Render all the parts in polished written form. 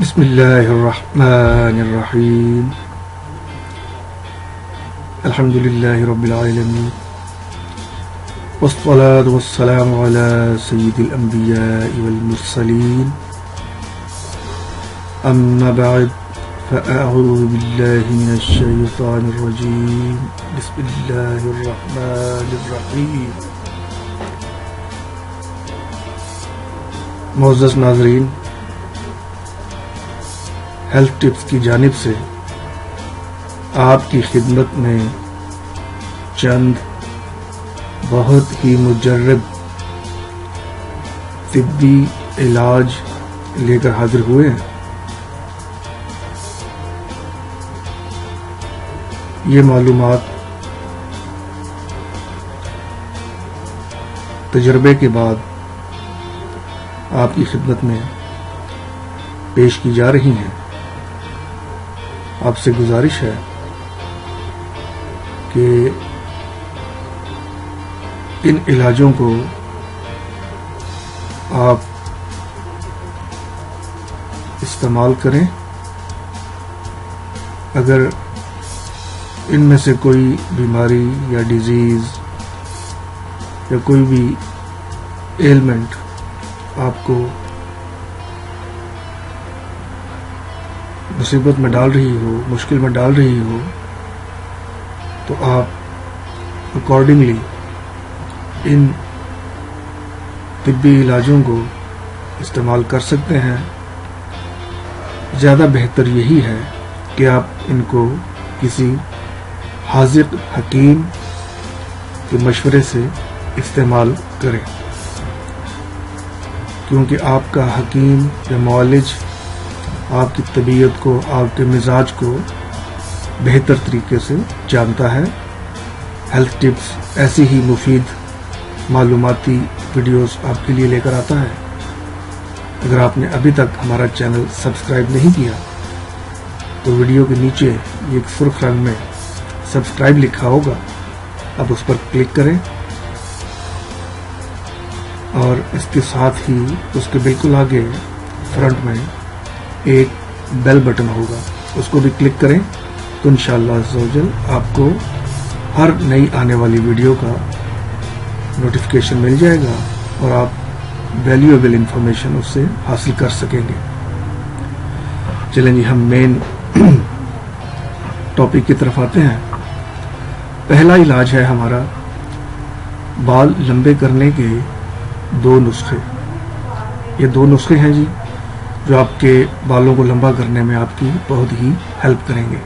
بسم الله الرحمن الرحيم الحمد لله رب العالمين والصلاة والسلام على سيد الأنبياء والمرسلين أما بعد فأعوذ بالله من الشيطان الرجيم بسم الله الرحمن الرحيم. معزز ناظرین، ہیلتھ ٹپس کی جانب سے آپ کی خدمت میں چند بہت ہی مجرب طبی علاج لے کر حاضر ہوئے ہیں. یہ معلومات تجربے کے بعد آپ کی خدمت میں پیش کی جا رہی ہیں. آپ سے گزارش ہے کہ ان علاجوں کو آپ استعمال کریں. اگر ان میں سے کوئی بیماری یا ڈیزیز یا کوئی بھی ایلمنٹ آپ کو مصیبت میں ڈال رہی ہو، مشکل میں ڈال رہی ہو، تو آپ اکارڈنگلی ان طبی علاجوں کو استعمال کر سکتے ہیں. زیادہ بہتر یہی ہے کہ آپ ان کو کسی حاذق حکیم کے مشورے سے استعمال کریں، کیونکہ آپ کا حکیم یا معالج آپ کی طبیعت کو، آپ کے مزاج کو بہتر طریقے سے جانتا ہے. ہیلتھ ٹپس ایسی ہی مفید معلوماتی ویڈیوز آپ کے لیے لے کر آتا ہے. اگر آپ نے ابھی تک ہمارا چینل سبسکرائب نہیں کیا تو ویڈیو کے نیچے یہ ایک سرخ رنگ میں سبسکرائب لکھا ہوگا، آپ اس پر کلک کریں، اور اس کے ساتھ ہی اس کے بالکل آگے فرنٹ میں ایک بیل بٹن ہوگا، اس کو بھی کلک کریں تو انشاءاللہ عز و جل آپ کو ہر نئی آنے والی ویڈیو کا نوٹیفیکیشن مل جائے گا اور آپ ویلیویبل انفارمیشن اس سے حاصل کر سکیں گے. چلیں جی، ہم مین ٹاپک کی طرف آتے ہیں. پہلا علاج ہے ہمارا بال لمبے کرنے کے 2 نسخے. یہ 2 نسخے ہیں جی، جو آپ کے بالوں کو لمبا کرنے میں آپ کی بہت ہی ہیلپ کریں گے.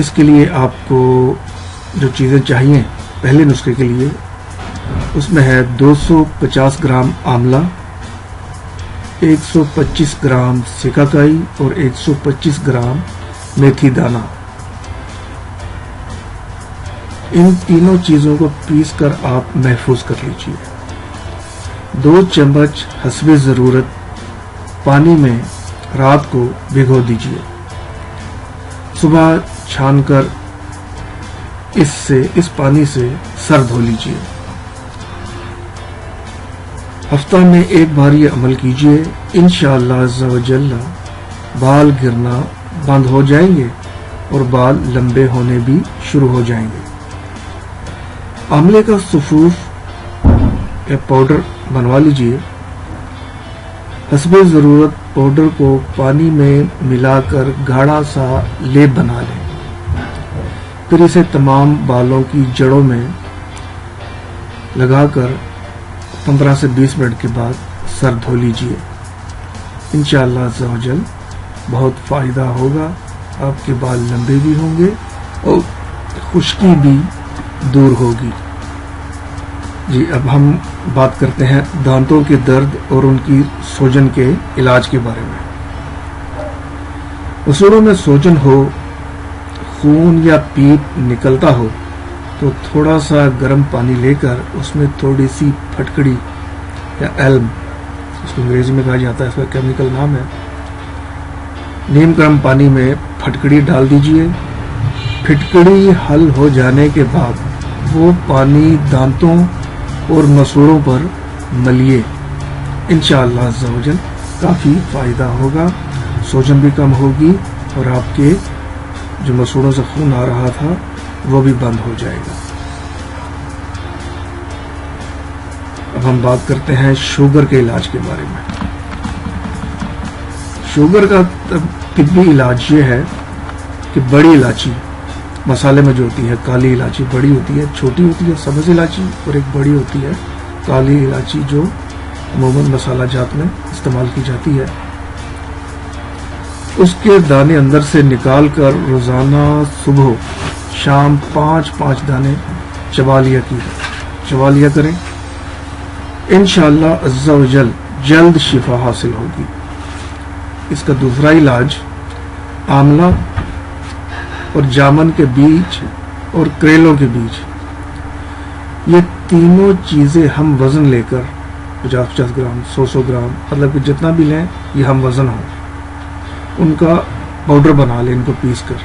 اس کے لیے آپ کو جو چیزیں چاہیے پہلے نسخے کے لیے، اس میں ہے 250 گرام آملہ، 125 گرام سکاکائی اور 125 گرام میتھی دانہ. ان تینوں چیزوں کو پیس کر آپ محفوظ کر لیجیے. 2 چمچ حسب ضرورت پانی میں رات کو بھگو دیجیے. صبح چھان کر اس پانی سے سر دھو لیجیے. ہفتہ میں 1 بار یہ عمل کیجیے. انشاءاللہ عز و جل بال گرنا بند ہو جائیں گے اور بال لمبے ہونے بھی شروع ہو جائیں گے. آملے کا سفوف یا پاؤڈر بنوا لیجیے. حسب ضرورت پاؤڈر کو پانی میں ملا کر گاڑھا سا لیپ بنا لیں. پھر اسے تمام بالوں کی جڑوں میں لگا کر 15 سے 20 منٹ کے بعد سر دھو لیجیے. انشاءاللہ عز و جل بہت فائدہ ہوگا. آپ کے بال لمبے بھی ہوں گے اور خشکی بھی دور ہوگی. جی، اب ہم بات کرتے ہیں دانتوں کے درد اور ان کی سوجن کے علاج کے بارے میں. مسوڑوں میں سوجن ہو، خون یا پیپ نکلتا ہو تو تھوڑا سا گرم پانی لے کر اس میں تھوڑی سی پھٹکڑی یا ایلم، اس کو انگریزی میں کہا جاتا ہے، اس کا کیمیکل نام ہے، نیم گرم پانی میں پھٹکڑی ڈال دیجیے. پھٹکڑی حل ہو جانے کے بعد وہ پانی دانتوں اور مسوڑوں پر ملیے. انشاءاللہ عز و جل کافی فائدہ ہوگا، سوجن بھی کم ہوگی اور آپ کے جو مسوڑوں سے خون آ رہا تھا وہ بھی بند ہو جائے گا۔ اب ہم بات کرتے ہیں شوگر کے علاج کے بارے میں۔ شوگر کا طبی علاج یہ ہے کہ بڑی الائچی مسالے میں جو ہوتی ہے، کالی الائچی بڑی ہوتی ہے، چھوٹی ہوتی ہے سبز الائچی، اور ایک بڑی ہوتی ہے کالی الائچی جو عموماً مسالہ جات میں استعمال کی جاتی ہے، اس کے دانے اندر سے نکال کر روزانہ صبح شام 5 دانے چبا لیا کریں، انشاءاللہ عز و جل جلد شفا حاصل ہوگی۔ اس کا دوسرا علاج آملہ اور جامن کے بیج اور کریلوں کے بیج، یہ تینوں چیزیں ہم وزن لے کر 50 گرام 100 گرام مطلب کہ جتنا بھی لیں یہ ہم وزن ہو، ان کا پاؤڈر بنا لیں، ان کو پیس کر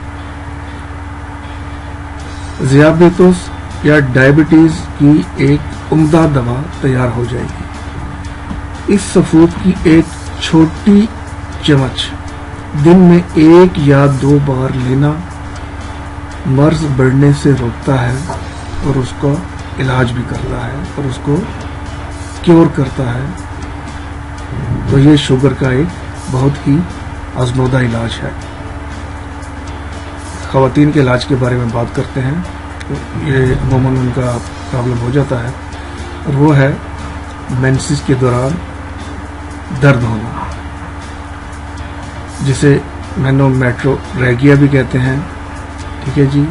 ذیابیطس یا ڈائبٹیز کی ایک عمدہ دوا تیار ہو جائے گی۔ اس سفود کی ایک چھوٹی چمچ دن میں 1 یا 2 بار لینا مرض بڑھنے سے روکتا ہے اور اس کا علاج بھی کرتا ہے اور اس کو کیور کرتا ہے۔ تو یہ شوگر کا ایک بہت ہی آزمودہ علاج ہے۔ خواتین کے علاج کے بارے میں بات کرتے ہیں، یہ عموماً ان کا پرابلم ہو جاتا ہے، اور وہ ہے مینسز کے دوران درد ہونا، جسے مینومیٹروریگیا بھی کہتے ہیں، ٹھیک ہے جی۔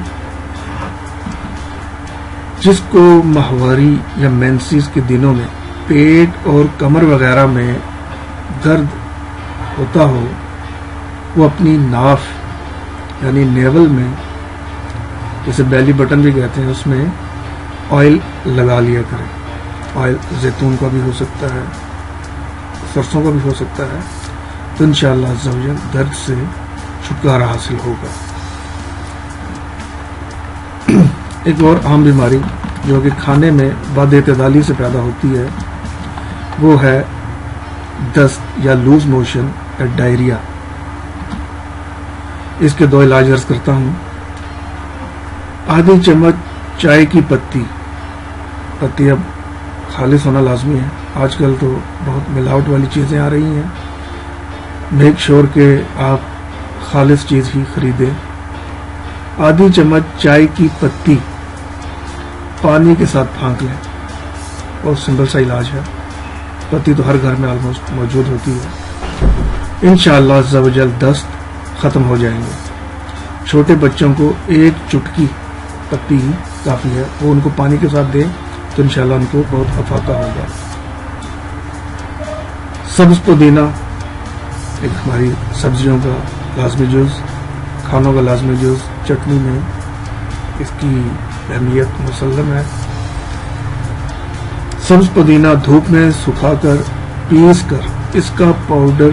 جس کو ماہواری یا مینسز کے دنوں میں پیٹ اور کمر وغیرہ میں درد ہوتا ہو، وہ اپنی ناف یعنی نیول میں، جسے بیلی بٹن بھی کہتے ہیں، اس میں آئل لگا لیا کریں۔ آئل زیتون کا بھی ہو سکتا ہے، سرسوں کا بھی ہو سکتا ہے، تو انشاءاللہ عز و جل درد سے چھٹکارا حاصل ہوگا۔ ایک اور عام بیماری جو کہ کھانے میں بد اعتدالی سے پیدا ہوتی ہے، وہ ہے دست یا لوز موشن یا ڈائریا۔ اس کے 2 علاج عرض کرتا ہوں۔ آدھی چمچ چائے کی پتی اب خالص ہونا لازمی ہے، آج کل تو بہت ملاوٹ والی چیزیں آ رہی ہیں، میک شور کہ آپ خالص چیز ہی خریدیں۔ آدھی چمچ چائے کی پتی پانی کے ساتھ پھانک لیں، اور سمپل سا علاج ہے، پتی تو ہر گھر میں آلموسٹ موجود ہوتی ہے، انشاءاللہ عز و جل دست ختم ہو جائیں گے۔ چھوٹے بچوں کو 1 چٹکی پتی ہی کافی ہے، وہ ان کو پانی کے ساتھ دیں تو انشاءاللہ ان کو بہت افاقہ ہوگا۔ سبز پودینہ ایک ہماری سبزیوں کا لازمی جز، کھانوں کا لازمی جز، چٹنی میں اس کی اہمیت مسلم ہے۔ سبز پودینہ دھوپ میں سکھا کر پیس کر اس کا پاؤڈر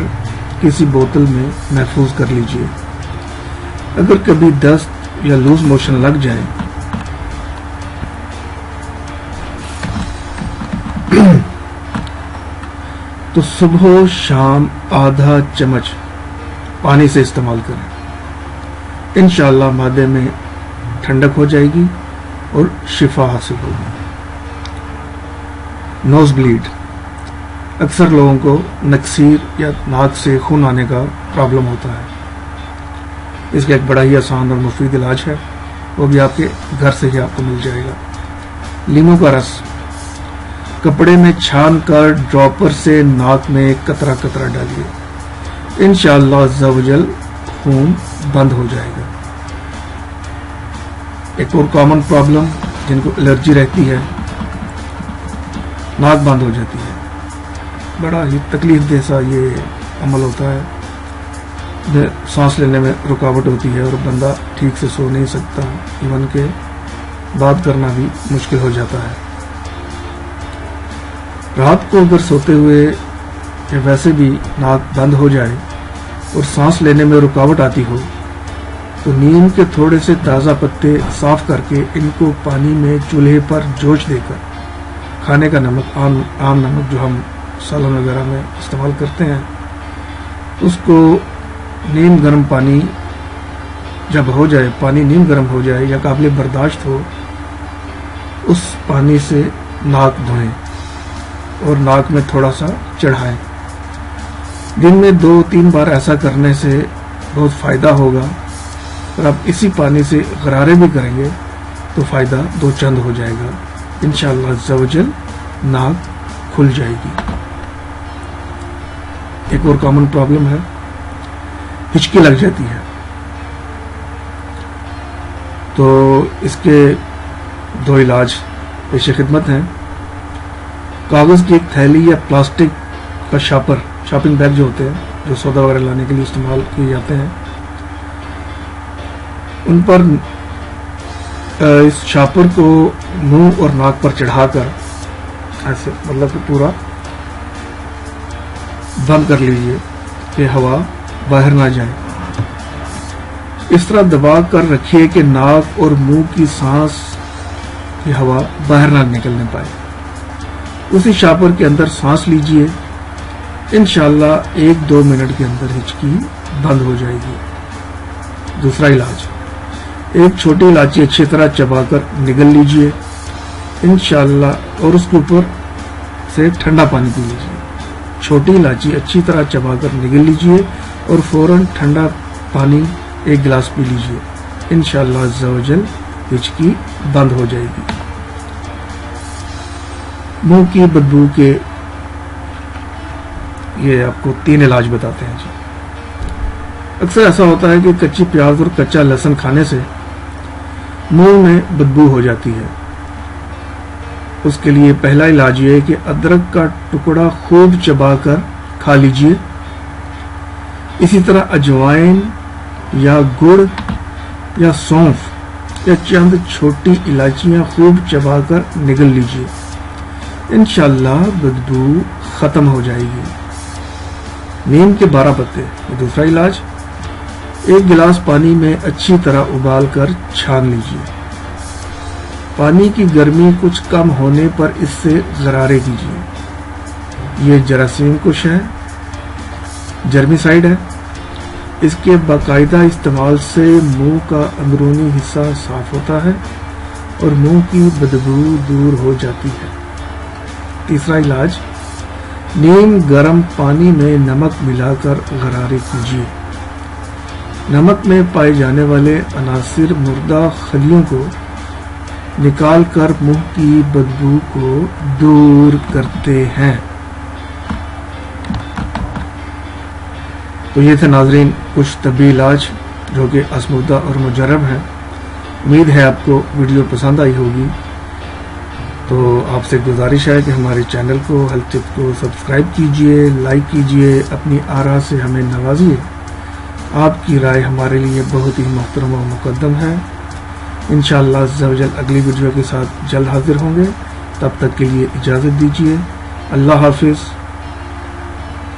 کسی بوتل میں محفوظ کر لیجئے۔ اگر کبھی دست یا لوز موشن لگ جائیں تو صبح و شام آدھا چمچ پانی سے استعمال کریں، انشاءاللہ معدے میں ٹھنڈک ہو جائے گی اور شفا حاصل ہوگی۔ نوز بلیڈ، اکثر لوگوں کو نکسیر یا ناک سے خون آنے کا پرابلم ہوتا ہے، اس کا ایک بڑا ہی آسان اور مفید علاج ہے، وہ بھی آپ کے گھر سے ہی آپ کو مل جائے گا۔ لیموں کا رس کپڑے میں چھان کر ڈراپر سے ناک میں قطرہ قطرہ ڈالیے، انشاءاللہ عز و جل خون بند ہو جائے گا۔ ایک اور کامن پرابلم جن کو الرجی رہتی ہے، ناک بند ہو جاتی ہے، بڑا ہی تکلیف دہ سا یہ عمل ہوتا ہے، سانس لینے میں رکاوٹ ہوتی ہے اور بندہ ٹھیک سے سو نہیں سکتا، ایون کہ بات کرنا بھی مشکل ہو جاتا ہے۔ رات کو اگر سوتے ہوئے یا ویسے بھی ناک بند ہو جائے اور سانس لینے میں رکاوٹ آتی ہو تو نیم کے تھوڑے سے تازہ پتے صاف کر کے ان کو پانی میں چولہے پر جوش دے کر کھانے کا نمک، عام نمک جو ہم سالن وغیرہ میں استعمال کرتے ہیں، اس کو نیم گرم پانی جب ہو جائے، پانی نیم گرم ہو جائے یا قابل برداشت ہو، اس پانی سے ناک دھوئیں اور ناک میں تھوڑا سا چڑھائیں۔ دن میں 2-3 بار ایسا کرنے سے بہت فائدہ ہوگا، اور آپ اسی پانی سے غرارے بھی کریں گے تو فائدہ 2 چند ہو جائے گا، انشاءاللہ عز و جل ناک کھل جائے گی۔ ایک اور کامن پرابلم ہے، ہچکی لگ جاتی ہے، تو اس کے 2 علاج پیش خدمت ہیں۔ کاغذ کی ایک تھیلی یا پلاسٹک کا شاپنگ بیگ جو ہوتے ہیں، جو سودا وغیرہ لانے کے لیے استعمال کیے جاتے ہیں، ان پر اس شاپر کو منہ اور ناک پر چڑھا کر ایسے مطلب کہ پورا بند کر لیجئے کہ ہوا باہر نہ جائے۔ اس طرح دبا کر رکھیے کہ ناک اور منہ کی سانس کی ہوا باہر نہ نکلنے پائے۔ اسی شاپر کے اندر سانس لیجئے، انشاءاللہ 1-2 منٹ کے اندر ہچکی بند ہو جائے گی۔ دوسرا علاج، ایک چھوٹی الائچی اچھی طرح چبا کر نگل لیجئے انشاءاللہ، اور اس کے اوپر سے ٹھنڈا پانی پی لیجئے۔ چھوٹی الائچی اچھی طرح چبا کر نگل لیجئے اور فوراً ٹھنڈا پانی 1 گلاس پی لیجئے، انشاءاللہ عز و جل ہچکی بند ہو جائے گی۔ منہ کی بدبو کے یہ آپ کو 3 علاج بتاتے ہیں جی۔ اکثر ایسا ہوتا ہے کہ کچی پیاز اور کچا لہسن کھانے سے منہ میں بدبو ہو جاتی ہے۔ اس کے لیے پہلا علاج یہ ہے کہ ادرک کا ٹکڑا خوب چبا کر کھا لیجئے۔ اسی طرح اجوائن یا گڑ یا سونف یا چند چھوٹی الائچیاں خوب چبا کر نگل لیجئے، انشاءاللہ بدبو ختم ہو جائے گی۔ نیم کے 12 پتے، یہ دوسرا علاج۔ 1 گلاس پانی میں اچھی طرح ابال کر چھان لیجئے۔ پانی کی گرمی کچھ کم ہونے پر اس سے غرارے کیجئے۔ یہ جراثیم کش ہے، جرمیسائیڈ ہے۔ اس کے باقاعدہ استعمال سے منہ کا اندرونی حصہ صاف ہوتا ہے اور منہ کی بدبو دور ہو جاتی ہے۔ تیسرا علاج، نیم گرم پانی میں نمک ملا کر غرارے کیجئے۔ نمک میں پائے جانے والے عناصر مردہ خلیوں کو نکال کر منہ کی بدبو کو دور کرتے ہیں۔ تو یہ تھے ناظرین کچھ طبی علاج جو کہ آزمودہ اور مجرب ہیں۔ امید ہے آپ کو ویڈیو پسند آئی ہوگی۔ تو آپ سے گزارش ہے کہ ہمارے چینل کو ہیلتھ ٹپ کو سبسکرائب کیجئے، لائک کیجئے، اپنی آراء سے ہمیں نوازیے۔ آپ کی رائے ہمارے لیے بہت ہی محترم و مقدم ہے۔ انشاءاللہ عز و جل اگلی ویڈیو کے ساتھ جلد حاضر ہوں گے، تب تک کے لیے اجازت دیجیے۔ اللہ حافظ،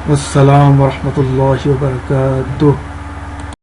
والسلام ورحمۃ اللہ وبرکاتہ۔